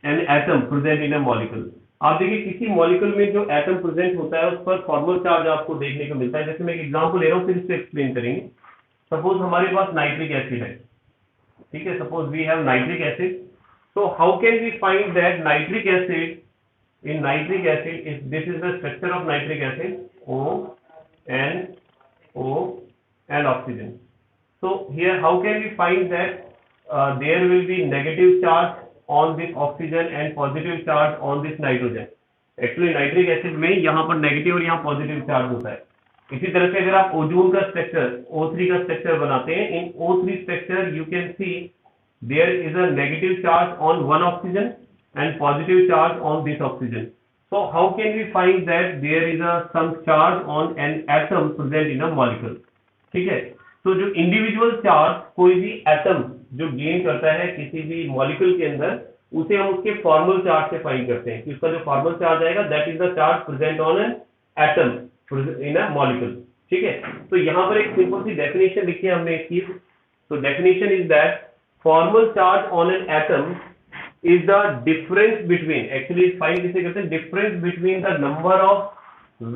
An atom present in a molecule. आप देखिए किसी मॉलिक्यूल में जो एटम प्रेजेंट होता है उस पर फॉर्मल चार्ज आपको देखने को मिलता है। जैसे मैं एक एग्जांपल ले रहा हूँ, फिर इससे एक्सप्लेन करेंगे। सपोज हमारे पास नाइट्रिक एसिड है, ठीक है, suppose we have nitric acid. So how can we find that nitric acid, in nitric acid, if this is the structure of nitric acid, O, N, O and oxygen. So here how can we find that there will be negative charge on this oxygen and positive charge on this nitrogen. Actually nitric acid में यहाँ पर negative और यहाँ positive charge होता है। इसी तरह से अगर आप ओजोन का स्ट्रक्चर O3 का स्ट्रक्चर बनाते हैं, in O3 structure you can see there is a negative charge on one oxygen and positive charge on this oxygen. So how can we find that there is a some charge on an atom present in a molecule? ठीक है, तो जो individual charge कोई भी atom जो gain करता है किसी भी मॉलिक्यूल के अंदर, उसे हम उसके फॉर्मल चार्ज से फाइंड करते हैं कि उसका जो फॉर्मल चार्ज आएगा that is the charge present on an atom in a molecule. ठीक है, तो यहाँ पर एक सिंपल सी डेफिनेशन लिखी है हमने इसकी। तो definition is that formal charge on an atom is the difference between, actually find किसे कहते हैं, difference between the number of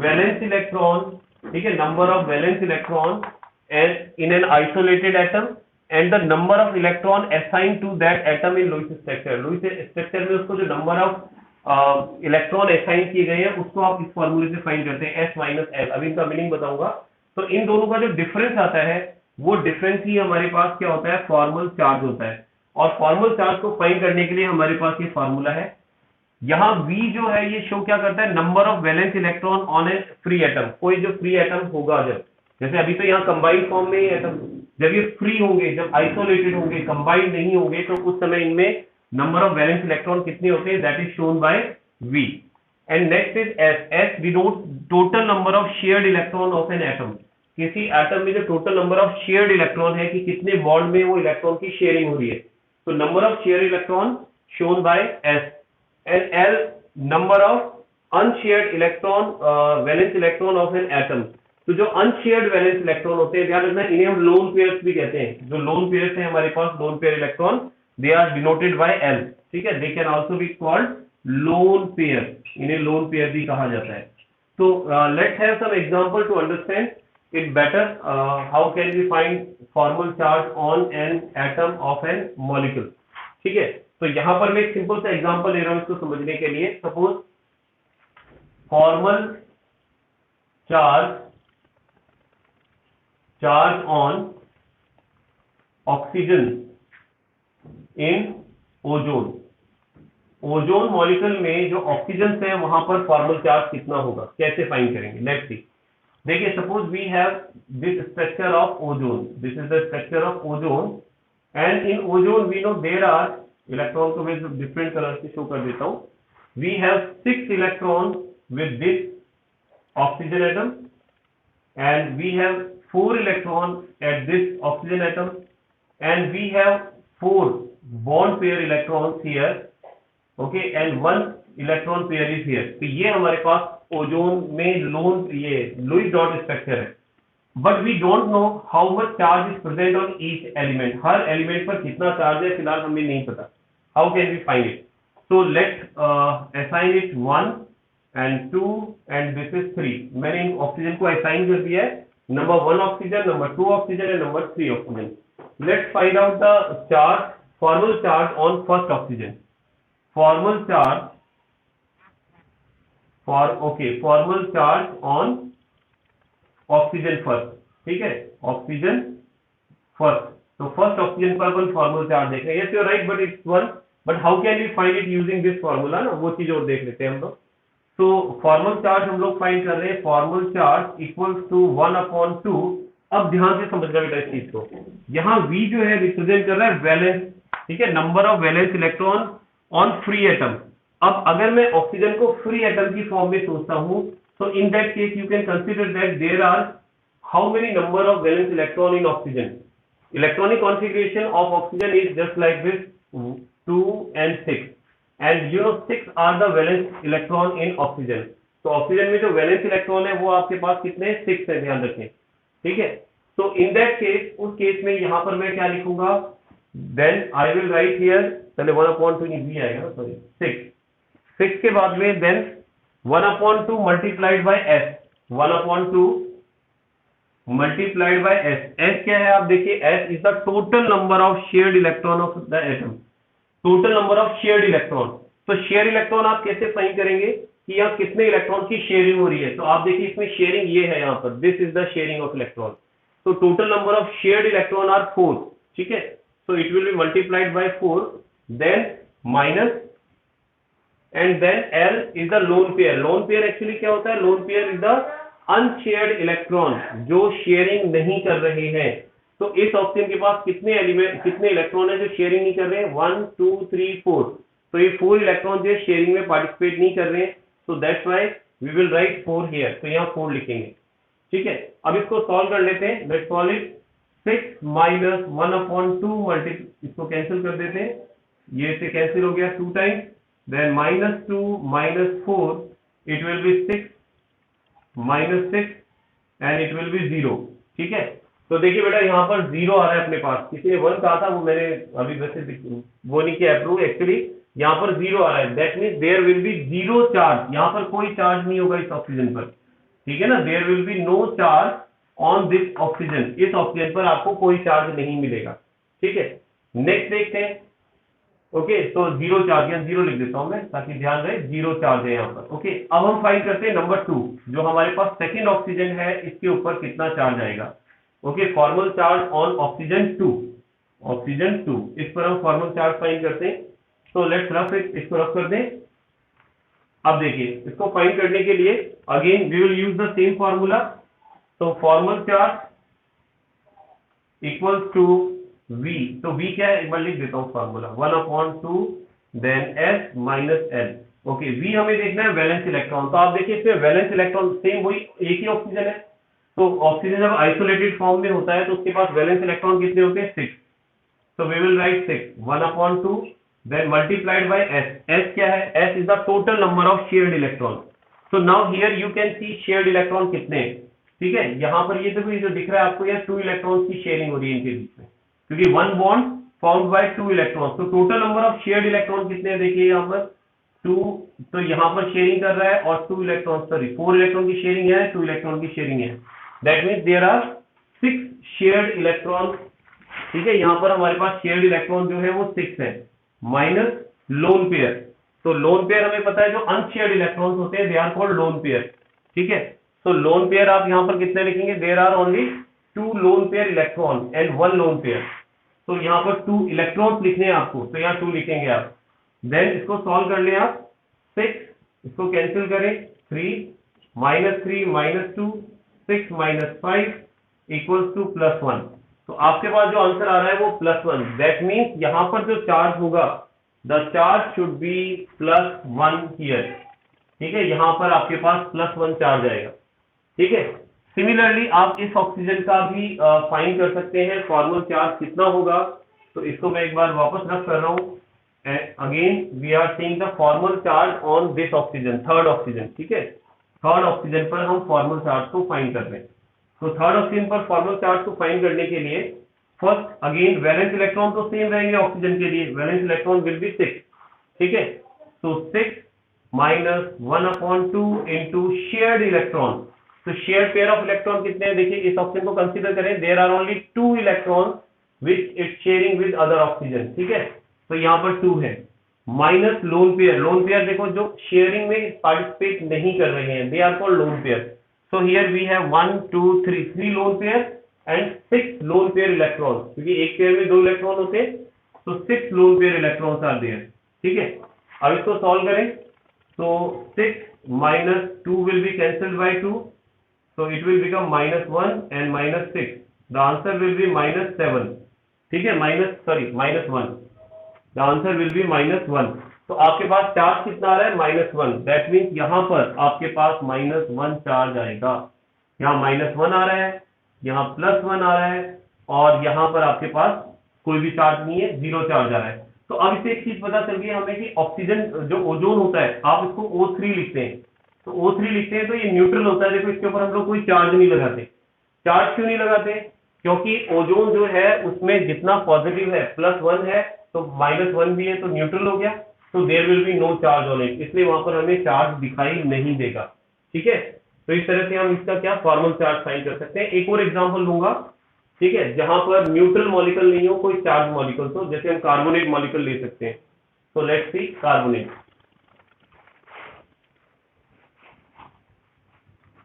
valence electron, ठीक है, number of valence electron and in an isolated atom and the number of electron assigned to that atom in Lewis structure. Lewis structure में उसको जो number of electron assign किए गए हैं उसको आप इस फॉर्मूले से फाइंड करते हैं, S माइनस L। अभी इनका मीनिंग बताऊंगा। तो इन दोनों का जो डिफरेंस आता है वो डिफरेंस ही हमारे पास क्या होता है, फॉर्मल चार्ज होता है। और फॉर्मल चार्ज को फाइंड करने के लिए हमारे पास ये फॉर्मूला है। यहाँ V जो है ये शो क्या करता है, number of valence electron on A free atom. कोई जो फ्री एटम होगा, जब जैसे अभी तो यहाँ कंबाइंड फॉर्म में ही एटम, जब ये फ्री होंगे, जब आइसोलेटेड होंगे, कंबाइंड नहीं होंगे, तो उस समय इनमें नंबर ऑफ वैलेंस इलेक्ट्रॉन कितने होते हैं, that is shown by V। And next is S। S denote total number of shared electron of an atom. किसी एटम में जो total number of shared electron है कि कितने बॉन्ड में वो इलेक्ट्रॉन की शेयरिंग हो रही है, तो number of share electron shown by S। And L number of unshared electron valence electron of an atom. तो जो अनशेयर्ड वैलेंस इलेक्ट्रॉन होते हैं, ध्यान रखना, इन्हें हम लोन पेयर्स भी कहते हैं। जो लोन पेयर्स है हमारे पास, lone pair electron, they are denoted by L। ठीक है, they can also be called lone pair, इन्हें लोन पेयर भी कहा जाता है। तो let's have some example to understand it better. How can we find formal charge on an atom of an molecule? ठीक है, तो यहां पर मैं एक सिंपल सा एग्जांपल ले रहा हूं इसको समझने के लिए। Suppose formal charge on oxygen in ozone. Ozone molecule में जो ऑक्सीजन है वहां पर फॉर्मल चार्ज कितना होगा, कैसे फाइंड करेंगे, लेट्स सी। देखिए suppose we have this structure of ozone, this is the structure of ozone and in ozone we know there are, electron को मैं डिफरेंट कलर से शो कर देता हूं। We have 6 electron with this oxygen atom and we have 4 electron at this oxygen atom and we have 4 bond pair electrons here, okay, and 1 electron pair is here. तो ये हमारे पास ozone में lone ये Lewis dot structure है। But we don't know how much charge is present on each element. हर element पर कितना charge है फिलहाल हमें नहीं पता। How can we find it? So let's assign it 1 and 2 and this is 3। मैंने इन ऑक्सीजन को असाइन कर दिया है, number 1 oxygen, number 2 oxygen and number 3 oxygen. Let's find out the charge, formal charge on first oxygen. Formal charge formal charge on oxygen first. ठीक है, oxygen first. तो first oxygen पर अपन फॉर्मल चार्ज देख रहे हैं। Yes you are right, but it's 1। But how can we find it using this formula ना, वो चीज और देख लेते हैं हम लोग। तो फॉर्मल चार्ज हम लोग फाइंड कर रहे हैं, फॉर्मल चार्ज इक्वल्स टू 1/2। अब ध्यान से समझना बेटा इस चीज को। यहाँ V जो है रिप्रेजेंट कर रहा है वैलेंस, ठीक है, number of valence electron on free atom. अब अगर मैं ऑक्सीजन को फ्री एटम की फॉर्म में सोचता हूं, तो in that case you can consider that there are how many number of valence electron in oxygen. Electronic configuration of oxygen is just like this, 2 and 6 and you know 6 are the valence electron in oxygen। तो oxygen में जो valence electron है वो आपके पास कितने, 6 है, ध्यान रखें। ठीक है, तो इन दैट केस, उस केस में यहां पर मैं क्या लिखूंगा, then I will write here, पहले 1/2 नहीं बी आएगा, सॉरी 6 के बाद में then 1/2 multiplied by S, 1/2 multiplied by S. S क्या है आप देखिए, S is the total number of shared electron of the atom, total number of shared electron. तो शेयर इलेक्ट्रॉन आप कैसे फाइंड करेंगे कि यहाँ कितने इलेक्ट्रॉन की शेयरिंग हो रही है। तो आप देखिए इसमें शेयरिंग ये है, यहाँ पर this is the sharing of electron. तो total number of shared electron are 4, ठीक है। So it will be multiplied by 4, then minus, and then L is the lone pair. Lone pair actually क्या होता है, lone pair is the unshared electron, जो sharing नहीं कर रहे हैं। तो इस ऑक्सीजन के पास कितने एलिमेंट, कितने इलेक्ट्रॉन है जो शेयरिंग नहीं कर रहे हैं, 1 2 3 4। तो ये 4 इलेक्ट्रॉन जो शेयरिंग में पार्टिसिपेट नहीं कर रहे हैं, तो that's why we will write 4 here. तो यहाँ 4 लिखेंगे, ठीक है। अब इसको सॉल्व कर लेते हैं, let's solve it. 6 minus 1/2 multi, इसको कैंसिल कर देते हैं, ये से कैंसिल हो गया 2 times, then -2 - 4 it will be 6 -6 and it will be 0, ठीक है। तो देखिए बेटा यहाँ पर 0 आ रहा है अपने पास, किसी ने 1 कहा था, वो मैंने अभी वैसे वो नहीं किया अप्रूव, एक्चुअली यहाँ पर 0 आ रहा है, that means there will be 0 charge, यहाँ पर कोई चार्ज नहीं होगा इस ऑक्सीजन पर, ठीक है ना। There will be no charge on this oxygen, इस ऑक्सीजन पर आपको कोई चार्ज नहीं मिलेगा, ठीक है। नेक्स्ट देखते हैं, ओके। तो 0 चार्ज, या 0 लिख देता हूं मैं ताकि ध्यान रहे, 0 चार्ज है यहाँ पर, ओके। अब हम फाइंड करते हैं नंबर 2, जो हमारे पास सेकंड ऑक्सीजन है, इसके ऊपर कितना चार्ज आएगा, okay. Formal charge on oxygen 2, oxygen 2, इस पर हम फॉर्मल चार्ज फाइंड करते हैं। तो लेट्स रफ इट, इसको रफ कर दें। अब देखिए इसको फाइंड करने के लिए again we will use the same formula. तो formal charge equals to V, तो V क्या है, एक बार लिख देता हूं formula, 1/2 then S minus L, okay. V हमें देखना है वैलेंस इलेक्ट्रॉन, तो आप देखिए इसमें वैलेंस इलेक्ट्रॉन सेम वही एक ही ऑक्सीजन है। तो ऑक्सीजन जब आइसोलेटेड फॉर्म में होता है तो उसके पास वैलेंस इलेक्ट्रॉन कितने होते हैं, 6। तो we will write 6 1/2 then multiplied by S। S क्या है, S is the total number of shared electron. So now here you can see shared electron कितने हैं, ठीक है। यहाँ पर ये देखो, ये जो दिख रहा है आपको, यह 2 इलेक्ट्रॉन्स की शेयरिंग हो रही है इनके बीच में, क्योंकि 1 बॉन्ड फॉर्म्ड बाय 2 इलेक्ट्रॉन्स। तो total number of shared electron कितने हैं, देखिए यहाँ पर 2, तो यहाँ पर शेयरिंग कर रहा है, और 2 इलेक्ट्रॉन, सॉरी 4 इलेक्ट्रॉन की शेयरिंग है, 2 इलेक्ट्रॉन की शेयरिंग है, that means there are 6 shared electron, ठीक है। यहाँ पर हमारे पास शेयर्ड इलेक्ट्रॉन जो है वो 6 है, माइनस लोन पेयर। तो लोन पेयर हमें पता है, जो अनशेयर्ड इलेक्ट्रॉन्स होते हैं they are called lone pair, ठीक है। तो लोन पेयर आप यहाँ पर कितने लिखेंगे, there are only 2 lone pair electron and 1 lone pair. तो यहाँ पर 2 इलेक्ट्रॉन्स लिखने हैं आपको, तो यहाँ 2 लिखेंगे आप। देन इसको सॉल्व कर लें आप, 6, इसको कैंसिल करें, 3 -3 -2 6 -5 इक्वल्स टू +1। तो आपके पास जो आंसर आ रहा है वो +1, दैट मीन्स यहाँ पर जो चार्ज होगा, the charge should be +1 here, ठीक है। यहाँ पर आपके पास +1 चार्ज आएगा, ठीक है। सिमिलरली आप इस ऑक्सीजन का भी फाइंड कर सकते हैं, फॉर्मल चार्ज कितना होगा। तो इसको मैं एक बार वापस रख कर रहा हूँ, again we are seeing the formal charge on this oxygen, third oxygen, ठीक है। थर्ड ऑक्सीजन पर हम फॉर्मल चार्ज को फाइंड कर रहे हैं। तो थर्ड ऑक्सीजन पर फॉर्मल चार्ज को फाइंड करने के लिए फर्स्ट अगेन वैलेंस इलेक्ट्रॉन तो सेम रहेंगे ऑक्सीजन के लिए, वैलेंस इलेक्ट्रॉन विल बी 6, ठीक है। तो 6 माइनस 1/2 इंटू शेयर्ड इलेक्ट्रॉन। तो शेयर पेयर ऑफ इलेक्ट्रॉन कितने हैं, देखिए इस ऑक्सीजन को कंसीडर करें, there are only 2 electron which it sharing with other oxygen, ठीक है। तो यहाँ पर 2 है, minus lone pair. Lone pair देखो जो शेयरिंग में पार्टिसिपेट नहीं कर रहे हैं, they are called lone pair. So here we have 1 2 3 lone pair and 6 lone pair electron, क्योंकि एक पेयर में 2 इलेक्ट्रॉन होते हैं, तो 6 lone pair electrons are there, ठीक है। अब इसको सॉल्व करें, तो 6 minus 2 will be cancelled by 2, so it will become -1 and -6. The answer will be -7, ठीक है, -1. The answer will be -1. तो आपके पास चार्ज कितना आ रहा है, -1, दैट मीन्स यहाँ पर आपके पास -1 चार्ज आएगा। यहाँ -1 आ रहा है, यहाँ +1 आ रहा है, और यहाँ पर आपके पास कोई भी चार्ज नहीं है, 0 चार्ज आ रहा है। तो अब इससे एक चीज पता चल गई हमें कि ऑक्सीजन जो ओजोन होता है, आप इसको O3 लिखते हैं, तो O3 लिखते हैं तो ये न्यूट्रल होता है। देखो इसके ऊपर हम लोग कोई चार्ज नहीं लगाते। चार्ज क्यों नहीं लगाते, क्योंकि ओजोन जो है उसमें जितना पॉजिटिव है +1 है तो -1 भी है तो न्यूट्रल हो गया, तो there will be no charge on it, इसलिए वहां पर हमें चार्ज दिखाई नहीं देगा। ठीक है, तो इस तरह से हम इसका क्या फॉर्मल चार्ज फाइंड कर सकते हैं। एक और एग्जांपल लूंगा, ठीक है, जहां पर न्यूट्रल मॉलिक्यूल नहीं हो, कोई चार्ज मॉलिक्यूल, तो जैसे हम कार्बोनेट मॉलिक्यूल ले सकते हैं। तो लेट्स सी कार्बोनेट।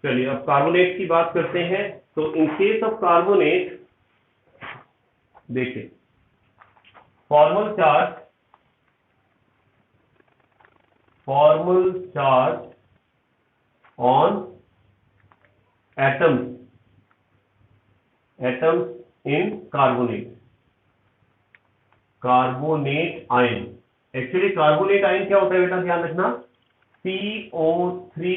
चलिए अब कार्बोनेट की बात करते हैं। तो इन केस ऑफ कार्बोनेट देखिए, formal charge on atoms in carbonate ion. Actually carbonate ion क्या होता है बेटा, ध्यान रखना, CO3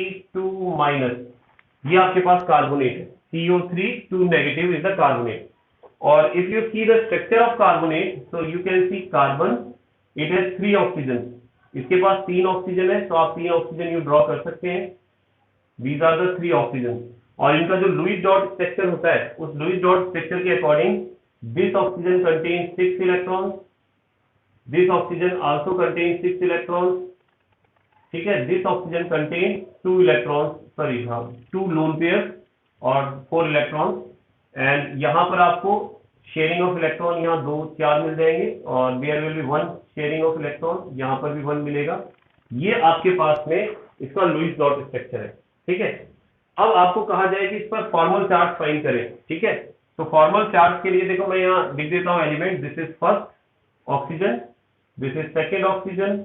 ये आपके पास कार्बोनेट है, CO3 इज द कार्बोनेट। और if you see the structure of carbonate, so you can C carbon, it has 3 oxygen, इसके पास 3 ऑक्सीजन है, तो आप 3 ऑक्सीजन यू ड्रॉ कर सकते हैं। दीज आर द 3 ऑक्सीजन, और इनका जो लुईस डॉट स्ट्रक्चर होता है, उस लुईस डॉट स्ट्रक्चर के according this oxygen contain 6 electrons, this oxygen also contain 6 electrons, ठीक है, this oxygen contain 2 electrons, sorry 2 lone pair और 4 इलेक्ट्रॉन्स, एंड यहाँ पर आपको शेयरिंग ऑफ इलेक्ट्रॉन यहाँ 2 4 मिल जाएंगे, और there will be 1 sharing of electron, यहाँ पर भी 1 मिलेगा। ये आपके पास में इसका लुईस डॉट स्ट्रक्चर है। ठीक है, अब आपको कहा जाए कि इस पर फॉर्मल चार्ज फाइंड करें। ठीक है, तो फॉर्मल चार्ज के लिए देखो मैं यहाँ लिख देता हूँ element, this is first oxygen, this is second oxygen,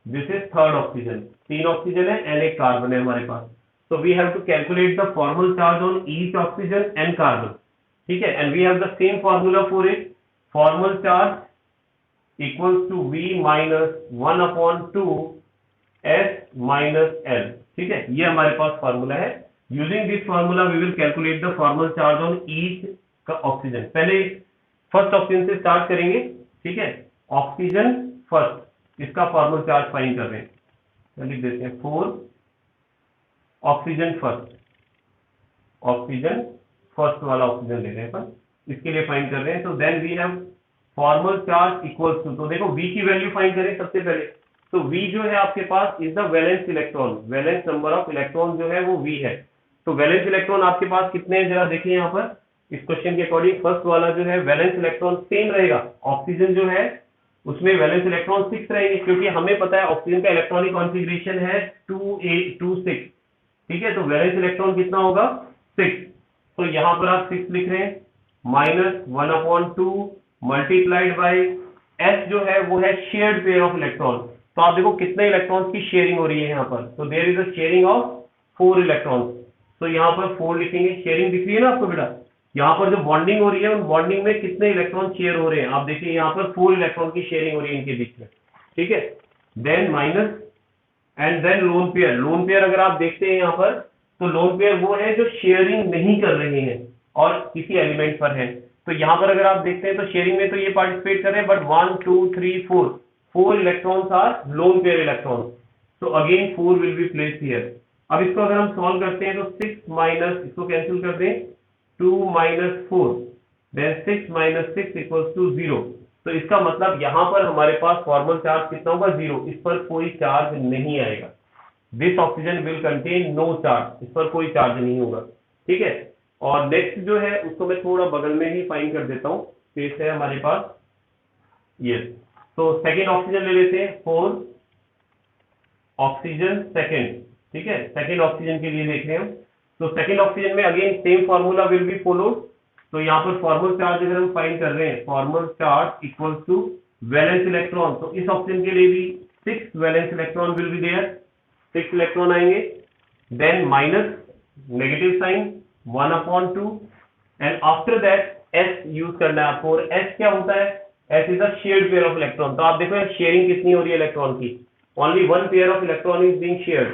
this is third oxygen, 3 oxygen है एंड एक कार्बन है हमारे पास। So we have to calculate the formal charge on each oxygen and carbon. ठीक है, and we have the same formula for it. Formal charge equals to V minus 1/2 S minus L. ठीक है, ये हमारे पास formula है। Using this formula we will calculate the formal charge on each का oxygen. पहले first oxygen से start करेंगे। ठीक है, ऑक्सीजन फर्स्ट, इसका फॉर्मल चार्ज फाइंड कर रहे हैं, तो लिख देते हैं 4 ऑक्सीजन फर्स्ट वाला ऑक्सीजन ले रहे हैं अपन, इसके लिए फाइंड कर रहे हैं। तो then we have formal charge equals to, तो देखो V की वैल्यू फाइंड करें सबसे पहले। तो V जो है आपके पास is the valence electron, valence number of electron जो है वो V है। तो वैलेंस इलेक्ट्रॉन आपके पास कितने हैं जरा देखिए यहाँ पर, इस क्वेश्चन के अकॉर्डिंग फर्स्ट वाला जो है वैलेंस इलेक्ट्रॉन सेम रहेगा, ऑक्सीजन जो है उसमें वैलेंस इलेक्ट्रॉन 6 रहेंगे, क्योंकि हमें पता है ऑक्सीजन का इलेक्ट्रॉनिक कॉन्फ़िगरेशन है 2A26। ठीक है, तो वैलेंस इलेक्ट्रॉन कितना होगा 6, तो यहां पर आप 6 लिख रहे हैं, -1/2 मल्टीप्लाइड बाय S जो है वो है शेयर्ड पेयर ऑफ इलेक्ट्रॉन। तो आप देखो कितने इलेक्ट्रॉन्स की शेयरिंग हो रही है यहाँ पर, तो there is a sharing of 4 electrons, तो यहाँ पर 4 लिखेंगे। शेयरिंग दिख रही है ना आपको बेटा, यहाँ पर जो बॉन्डिंग हो रही है उन बॉन्डिंग में कितने इलेक्ट्रॉन शेयर हो रहे हैं, आप देखिए यहाँ पर 4 इलेक्ट्रॉन की शेयरिंग हो रही है इनके बीच में। ठीक है, then minus and then lone pair. Lone pair अगर आप देखते हैं यहाँ पर, तो लोन पेयर वो है जो शेयरिंग नहीं कर रहे हैं और किसी एलिमेंट पर है। तो यहाँ पर अगर आप देखते हैं तो शेयरिंग में तो ये पार्टिसिपेट कर रहे हैं, but 1 2 3 4 electrons are lone pair electron, तो again 4 will be placed here. अब इसको अगर हम सॉल्व करते हैं तो 6 माइनस, इसको कैंसिल कर दें, 2 - 4, देन 6 - 6 इक्वल्स टू 0। तो इसका मतलब यहां पर हमारे पास फॉर्मल चार्ज कितना होगा 0, इस पर कोई चार्ज नहीं आएगा। This oxygen will contain no charge, इस पर कोई चार्ज नहीं होगा। ठीक है, और नेक्स्ट जो है उसको मैं थोड़ा बगल में ही फाइंड कर देता हूं, स्पेस है हमारे पास, यस। तो सेकेंड ऑक्सीजन ले लेते हैं, 4 ऑक्सीजन सेकेंड। ठीक है, सेकेंड ऑक्सीजन के लिए देख रहे हैं हम, तो सेकेंड ऑक्सीजन में again same formula will be followed. तो यहाँ पर फॉर्मल चार्ज अगर हम फाइंड कर रहे हैं, formal charge equals to valence electron, तो इस ऑक्सीजन के लिए भी 6 valence electron will be there, 6 electron आएंगे, then minus negative sign 1/2 and after that S use करना है आपको। और S क्या होता है, S is the shared pair of electron. तो आप देखो शेयरिंग कितनी हो रही है इलेक्ट्रॉन की, only 1 pair of electron is being shared,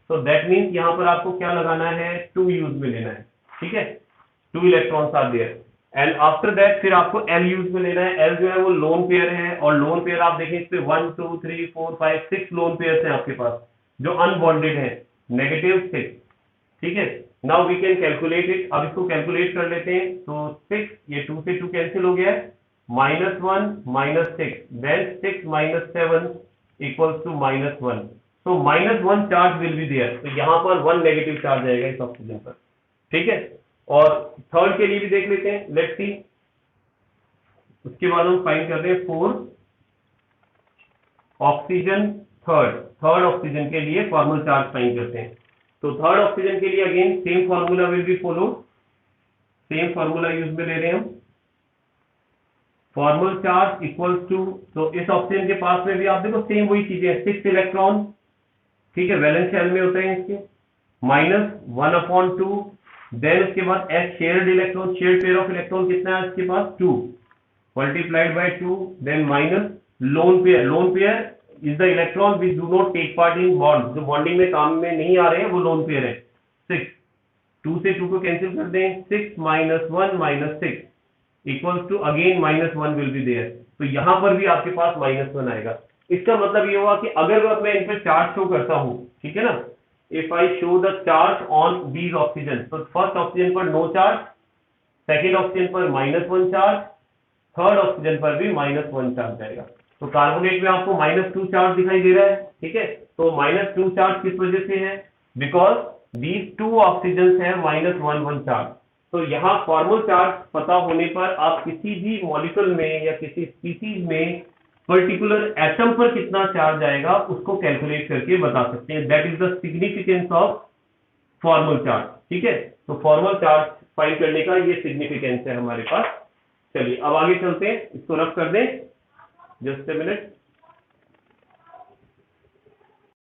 so that means यहाँ पर आपको क्या लगाना है, 2 यूज में लेना है। ठीक है, 2 electrons are there and after that फिर आपको L यूज में लेना है। L जो है वो लोन पेयर है, और लोन पेयर आप देखें इस पे 1 2 3 4 5 6 लोन पेयर हैं आपके पास जो अनबॉन्डेड है, -6। ठीक है, now we can calculate it. अब इसको कैलकुलेट कर लेते हैं। तो 6, ये 2 से 2 कैंसिल हो गया है, -1 -6, देन 6 - 7 इक्वल्स टू -1। तो -1 चार्ज विल बी देयर, तो यहाँ पर 1 नेगेटिव चार्ज आएगा इस ऑक्सीजन पर, ठीक है। और थर्ड के लिए भी देख लेते हैं, लेट्स सी। उसके बाद हम फाइंड कर रहे हैं 4 ऑक्सीजन, थर्ड ऑक्सीजन के लिए फॉर्मल चार्ज फाइंड करते हैं। तो थर्ड ऑक्सीजन के लिए again same formula will be follow, same formula use में ले रहे हैं हम। फॉर्मल चार्ज इक्वल्स टू, तो इस ऑक्सीजन के पास में भी आप देखो सेम वही चीजें, 6 इलेक्ट्रॉन, ठीक है, वैलेंस शेल में होते हैं इसके, -1/2, देन उसके बाद each shared electron, shared pair of electron कितना है इसके पास, 2 multiplied by 2, then minus lone pair. Lone pair is the electron which do not take part in bond, जो बॉन्डिंग में काम में नहीं आ रहे हैं वो लोन पेयर है। 6, 2 से 2 को कैंसिल कर दें, 6 - 1 - 6 equals to again -1 will be there. तो यहां पर भी आपके पास -1 आएगा। इसका मतलब ये हुआ कि अगर मैं इन पर चार्ज शो करता हूं, ठीक है ना, if I show the charge on these oxygen, तो फर्स्ट ऑक्सीजन पर नो चार्ज, सेकेंड ऑक्सीजन पर -1 चार्ज, थर्ड ऑक्सीजन पर भी -1 चार्ज आएगा। तो कार्बोनेट में आपको -2 चार्ज दिखाई दे रहा है, ठीक है। तो -2 चार्ज किस वजह से है, बिकॉज दीज 2 ऑक्सीजन है -1 चार्ज। तो यहाँ फॉर्मल चार्ज पता होने पर आप किसी भी मॉलिक्यूल में या किसी स्पीसीज में पर्टिकुलर एटम पर कितना चार्ज आएगा उसको कैलकुलेट करके बता सकते हैं। That is the significance of formal charge, ठीक है। तो फॉर्मल चार्ज फाइंड करने का ये सिग्निफिकेंस है हमारे पास। चलिए अब आगे चलते हैं, इसको रफ कर दें, जस्ट ए मिनट।